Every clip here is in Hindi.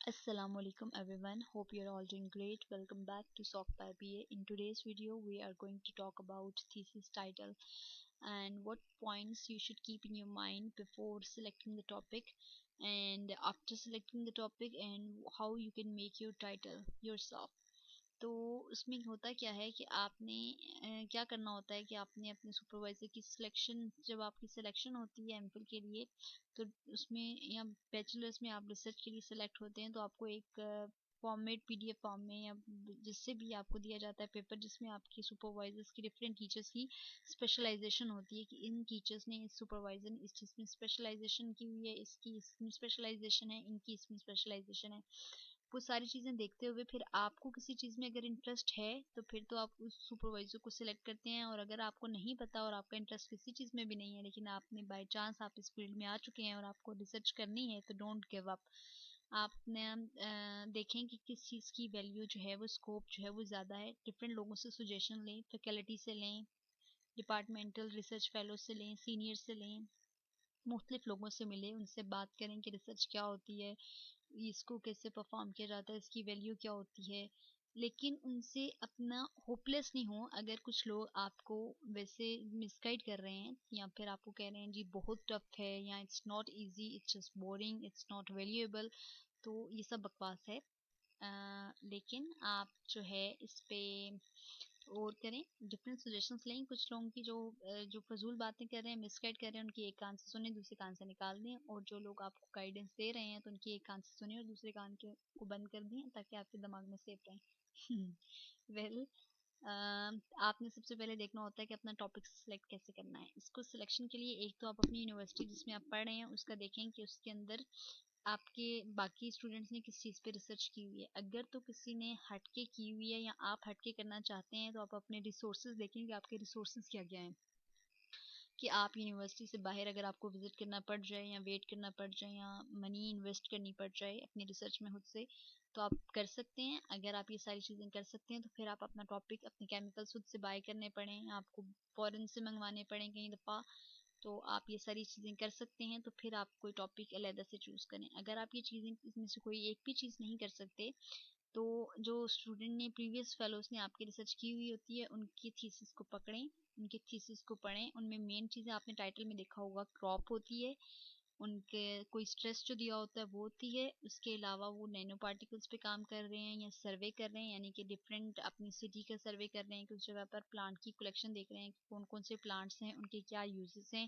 Assalamualaikum everyone. Hope you're all doing great. Welcome back to Soft by BA. In today's video, we are going to talk about thesis title and what points you should keep in your mind before selecting the topic and after selecting the topic and how you can make your title yourself. तो उसमें होता क्या है कि आपने क्या करना होता है कि आपने अपने सुपरवाइज़र की सिलेक्शन जब आपकी सिलेक्शन होती है एमफिल के लिए तो उसमें या बैचलर्स में आप रिसर्च के लिए सिलेक्ट होते हैं तो आपको एक फॉर्मेट पीडीएफ फॉर्म में या जिससे भी आपको दिया जाता है पेपर जिसमें आपके सुपरवाइजर्स की डिफरेंट टीचर्स की स्पेशलाइजेशन होती है कि इन टीचर्स ने इस सुपरवाइजर ने इस चीज़ में स्पेशलाइजेशन की हुई है इसकी इसमें स्पेशलाइजेशन है इनकी इसमें स्पेशलाइजेशन है वो सारी चीज़ें देखते हुए फिर आपको किसी चीज़ में अगर इंटरेस्ट है तो फिर तो आप उस सुपरवाइज़र को सिलेक्ट करते हैं और अगर आपको नहीं पता और आपका इंटरेस्ट किसी चीज़ में भी नहीं है लेकिन आपने बाय चांस आप इस फील्ड में आ चुके हैं और आपको रिसर्च करनी है तो डोंट गिव अप। आपने देखें कि किस चीज़ की वैल्यू जो है वो स्कोप जो है वो ज़्यादा है डिफरेंट लोगों से सजेशन लें फैकल्टी से लें डिपार्टमेंटल रिसर्च फेलो से लें सीनियर से लें मुख्तलिफ लोगों से मिले उनसे बात करें कि रिसर्च क्या होती है इसको कैसे परफॉर्म किया जाता है इसकी वैल्यू क्या होती है लेकिन उनसे अपना होपलेस नहीं हो अगर कुछ लोग आपको वैसे मिसगाइड कर रहे हैं या फिर आपको कह रहे हैं जी बहुत टफ है या it's not easy it's just boring it's not valuable तो ये सब बकवास है लेकिन आप जो है इस पे और करें डिफरेंट सजेशंस लें कुछ लोगों की जो फजूल बातें कर रहे हैं मिसगाइड कर रहे हैं उनकी एक कान से सुने दूसरे कान से निकाल दें और जो लोग आपको गाइडेंस दे रहे हैं तो उनकी एक कान से सुने और दूसरे कान के को बंद कर दें ताकि आपके दिमाग में सेफ रहें वेल आपने सबसे पहले देखना होता है कि अपना टॉपिक सिलेक्ट कैसे करना है इसको सिलेक्शन के लिए एक तो आप अपनी यूनिवर्सिटी जिसमें आप पढ़ रहे हैं उसका देखें कि उसके अंदर आपके बाकी स्टूडेंट्स ने किस चीज़ पे रिसर्च की हुई है अगर तो किसी ने हटके की हुई है या आप हटके करना चाहते हैं तो आप अपने रिसोर्सेज देखें कि आपके रिसोर्सेज क्या क्या हैं कि आप यूनिवर्सिटी से बाहर अगर आपको विजिट करना पड़ जाए या वेट करना पड़ जाए या मनी इन्वेस्ट करनी पड़ जाए अपनी रिसर्च में खुद से तो आप कर सकते हैं अगर आप ये सारी चीज़ें कर सकते हैं तो फिर आप अपना टॉपिक अपने केमिकल्स खुद से बाय करने पड़े आपको फॉरेन से मंगवाने पड़े कई दफ़ा तो आप ये सारी चीज़ें कर सकते हैं तो फिर आप कोई टॉपिक अलहदा से चूज़ करें अगर आप ये चीज़ें इसमें से कोई एक भी चीज़ नहीं कर सकते तो जो स्टूडेंट ने प्रीवियस फेलोज ने आपकी रिसर्च की हुई होती है उनकी थीसिस को पकड़ें उनके थीसिस को पढ़ें उनमें मेन चीज़ें आपने टाइटल में देखा होगा क्रॉप होती है उनके कोई स्ट्रेस जो दिया होता है वो होती है उसके अलावा वो नैनो पार्टिकल्स पे काम कर रहे हैं या सर्वे कर रहे हैं यानी कि डिफरेंट अपनी सिटी का सर्वे कर रहे हैं कुछ जगह पर प्लांट की कलेक्शन देख रहे हैं कौन कौन से प्लांट्स हैं उनके क्या यूजेस हैं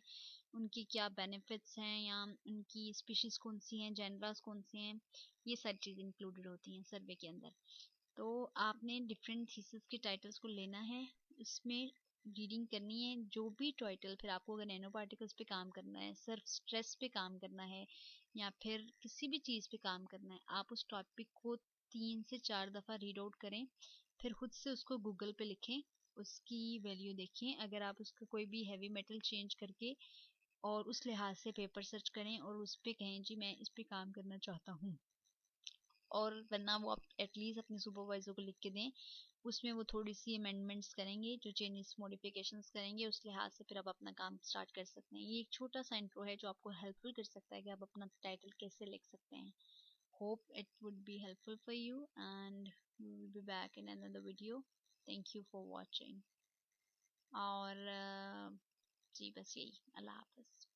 उनकी क्या बेनिफिट्स हैं या उनकी स्पीशीज कौन सी हैं जेनरास कौन से हैं ये सारी चीज़ें इंक्लूडेड होती हैं सर्वे के अंदर तो आपने डिफरेंट थीसिस के टाइटल्स को लेना है उसमें रीडिंग करनी है जो भी टाइटल फिर आपको अगर नैनो पार्टिकल्स पे काम करना है सिर्फ स्ट्रेस पे काम करना है या फिर किसी भी चीज़ पे काम करना है आप उस टॉपिक को 3 से 4 दफ़ा रीड आउट करें फिर खुद से उसको गूगल पे लिखें उसकी वैल्यू देखें अगर आप उसका कोई भी हैवी मेटल चेंज करके और उस लिहाज से पेपर सर्च करें और उस पे कहें जी मैं इस पे काम करना चाहता हूँ और वरना वो आप एटलीस्ट अपने सुपरवाइजर को लिख के दें उसमें वो थोड़ी सी अमेंडमेंट्स करेंगे जो चेंजेस मॉडिफिकेशंस करेंगे उस लिहाज से फिर आप अपना काम स्टार्ट कर सकते हैं ये एक छोटा सा इंट्रो है जो आपको हेल्पफुल कर सकता है कि आप अपना टाइटल कैसे लिख सकते हैं hope it would be helpful for you and we will be back in another video thank you for watching और जी बस यही अल्लाह हाफिज़